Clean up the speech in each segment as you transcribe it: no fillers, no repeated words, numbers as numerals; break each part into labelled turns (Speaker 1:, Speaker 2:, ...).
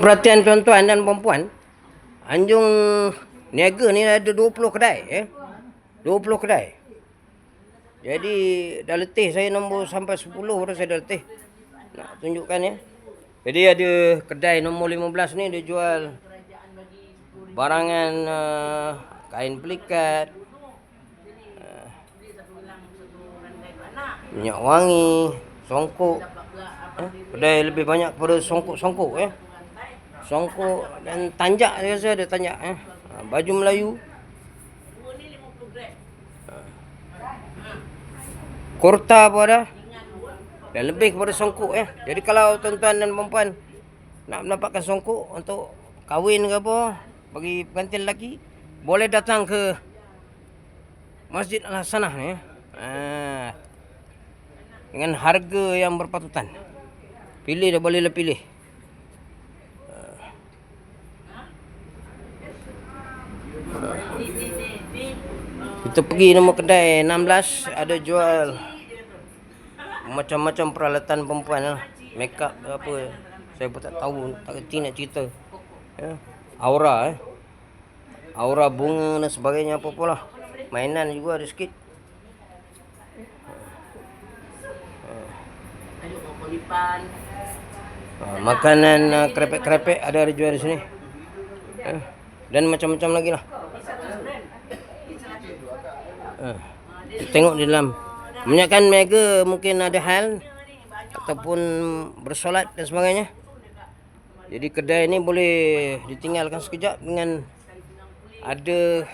Speaker 1: perhatian tuan-tuan dan puan-puan, Anjung Niaga ni ada 20 kedai 20 kedai. Jadi dah letih saya nombor sampai 10 dah saya dah letih. Nak tunjukkan ya. Jadi ada kedai nombor 15 ni dia jual barangan kain pelikat, minyak wangi, songkok. Kedai lebih banyak pada songkok ya. Songkok dan tanjak, saya rasa ada tanjak baju Melayu. Kurta pun ada. Dan lebih kepada songkok ya. Jadi kalau tuan-tuan dan puan-puan nak mendapatkan songkok untuk kahwin ke apa, bagi pengantin lelaki, boleh datang ke Masjid Al-Hasanah ni ya. Dengan harga yang berpatutan. Pilih dah bolehlah pilih. Kita pergi nombor kedai 16, ada jual macam-macam peralatan perempuan lah. Make up apa, saya pun tak tahu, tak kerti nak cerita ya. Aura aura bunga dan sebagainya, apa-apa lah. Mainan juga ada sikit. Makanan krepek-krepek ada jual di sini dan macam-macam lagi lah. Kita tengok di dalam. Kebanyakan mereka mungkin ada hal ataupun bersolat dan sebagainya. Jadi kedai ni boleh ditinggalkan sekejap dengan ada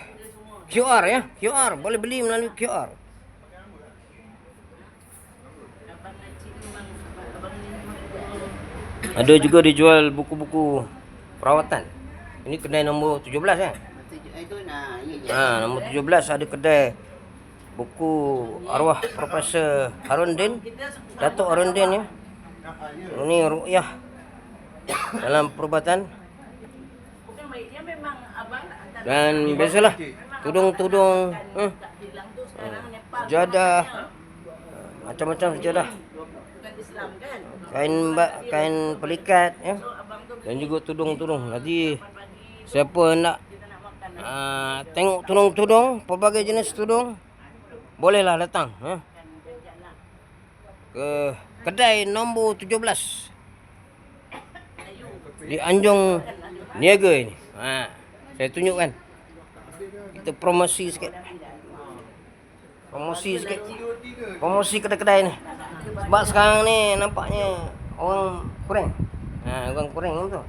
Speaker 1: QR ya. QR boleh beli melalui QR. Ada juga dijual buku-buku perawatan. Ini kedai nombor 17 kan? Nombor 17 ada kedai buku arwah Profesor Harundin, Datuk Harundin ya. Ini ruqyah dalam perubatan. Dan biasalah tudung-tudung sejadah, macam-macam sejadah, kain pelikat ya. Dan juga tudung-tudung. Nanti siapa nak tengok tudung-tudung, pelbagai jenis tudung, bolehlah datang ke kedai nombor 17 di Anjung Niaga ini. Saya tunjukkan. Kita promosi sikit. Promosi kedai-kedai ni. Sebab sekarang ni nampaknya orang kurang. Orang kurang tu.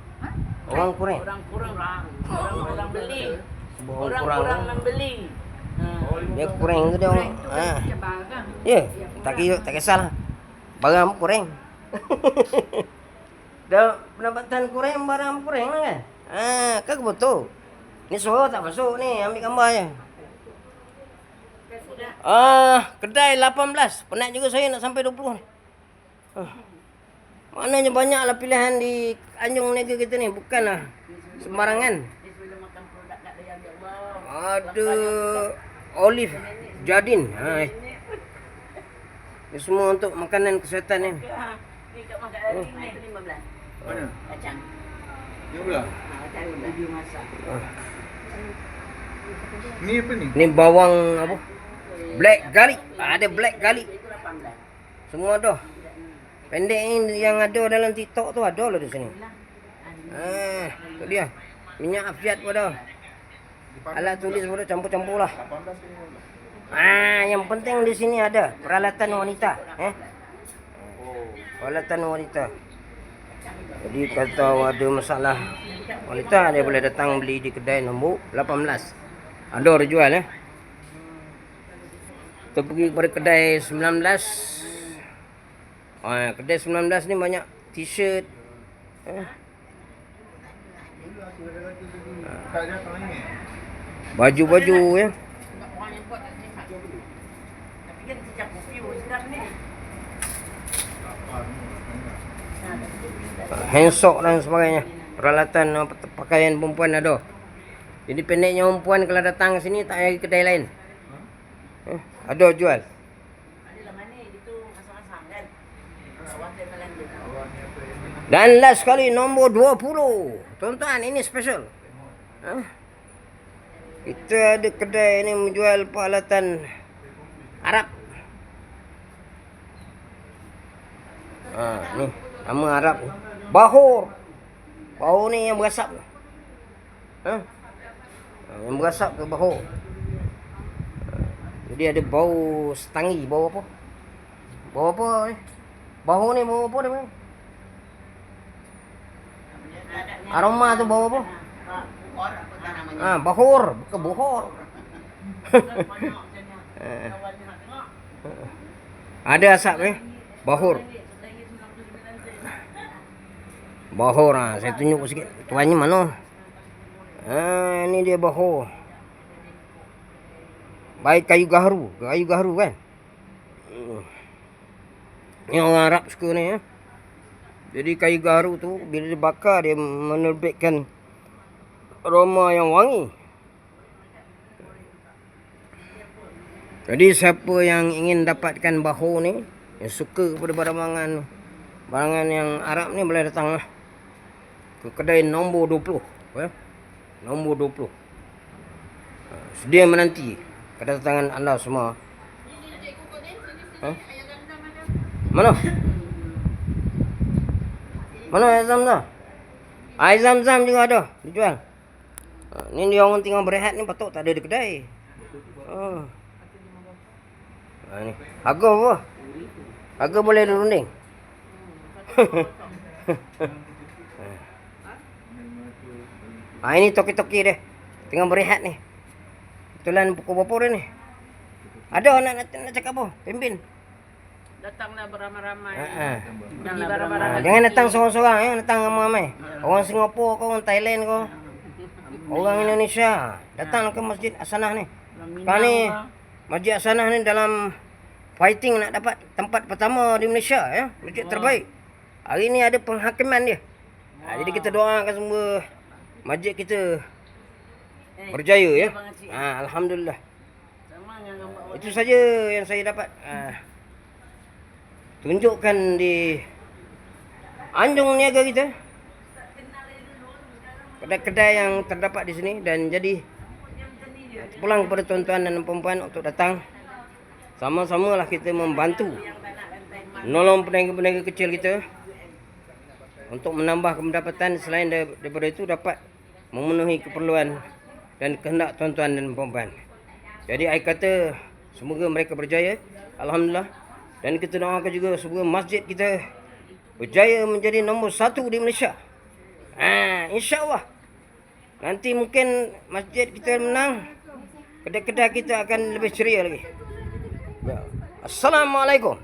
Speaker 1: Orang kurang.
Speaker 2: Orang beli.
Speaker 1: Orang
Speaker 2: membeli.
Speaker 1: Dia kurang ke dia orang. Ya, tak kisahlah. Barang kurang. Dah pendapatan kurang, barang kurang lah kan. Kan betul. Ni suara tak masuk ni, ambil gambar je. Kedai 18. Penat juga saya nak sampai 20 ni. Maknanya banyaklah pilihan di Anjung Niaga kita ni, bukanlah sembarangan. Ada Olive Jardin. Ini semua untuk makanan kesihatan ni.
Speaker 3: Mana?
Speaker 2: Kacang.
Speaker 3: Dia belah.
Speaker 2: Kacang masak.
Speaker 3: Ni apa ni?
Speaker 1: Ni bawang apa? Black garlic. Ada black garlic. Semua ada. Pendek ni yang ada dalam TikTok tu ada lah di sini. Tu dia. Minyak afiat pun ada. Alat tulis pun ada, campur-campur lah. Yang penting di sini ada peralatan wanita. Peralatan wanita. Jadi kalau ada masalah wanita, dia boleh datang beli di kedai nombor 18. Ada orang jual ya. Kita pergi kepada kedai 19. Kedai 19 ni banyak t-shirt. Baju-baju ya. Handsock dan sebagainya. Peralatan pakaian perempuan ada. Jadi pendeknya perempuan kalau datang ke sini tak payah pergi kedai lain. Ada jual. Dan last kali nombor 20. Tuan-tuan, ini special. Kita ada kedai ni menjual peralatan Arab. Ni nama Arab ni. Bahur. Bahur ni yang berasap. Yang berasap ke bahur. Jadi ada bau setangi, bau apa? Bau apa ni? Bahur ni bau apa dia? Aroma tu bau apa? Bahur, bukan bohor. Ada asap ni, bahur. Bahur, saya tunjuk sikit. Tuannya mana? Ni dia bahur. Baik kayu gaharu kan? Ni orang Arab suka ni. Jadi kayu gaharu tu bila dibakar dia menerbitkan aroma yang wangi. Jadi siapa yang ingin dapatkan bahur ni, yang suka kepada barangan yang Arab ni, boleh datang lah ke kedai nombor 20. Nombor 20. Sedia menanti kedatangan anda semua. Mana? Mana air zam-zam? Air zam-zam juga ada dijual. Ni dia orang tengah berehat ni, patut tak ada di kedai. Ni. Harga apa? Harga boleh dirunding. Ini toki-toki dia. Tengah berehat ni. Betulan pukul berapa dia ni? Ada nak cakap apa? Pimpin.
Speaker 2: Datanglah beramai-ramai.
Speaker 3: Janganlah
Speaker 2: beramai-ramai.
Speaker 1: Jangan datang seorang-seorang, datang ramai-ramai. Orang Singapura ke, orang Thailand ke, orang Indonesia. Datang ke Masjid Hasanah ni. Sekarang ni Masjid Hasanah ni dalam fighting nak dapat tempat pertama di Malaysia, masjid terbaik. Hari ni ada penghakiman dia. Jadi kita doakan semua masjid kita berjaya, ya. Alhamdulillah. Itu saja yang saya dapat tunjukkan di Anjung Niaga kita. Kedai-kedai yang terdapat di sini, dan jadi pulang kepada tuan-tuan dan puan-puan untuk datang. Sama-samalah kita membantu menolong peniaga-peniaga kecil kita untuk menambah pendapatan, selain daripada itu dapat memenuhi keperluan dan kehendak tuan-tuan dan puan-puan. Jadi saya kata semoga mereka berjaya, alhamdulillah. Dan kita doakan juga semoga masjid kita berjaya menjadi nombor 1 di Malaysia. InsyaAllah. Nanti mungkin masjid kita menang, kedai-kedai kita akan lebih ceria lagi. Assalamualaikum.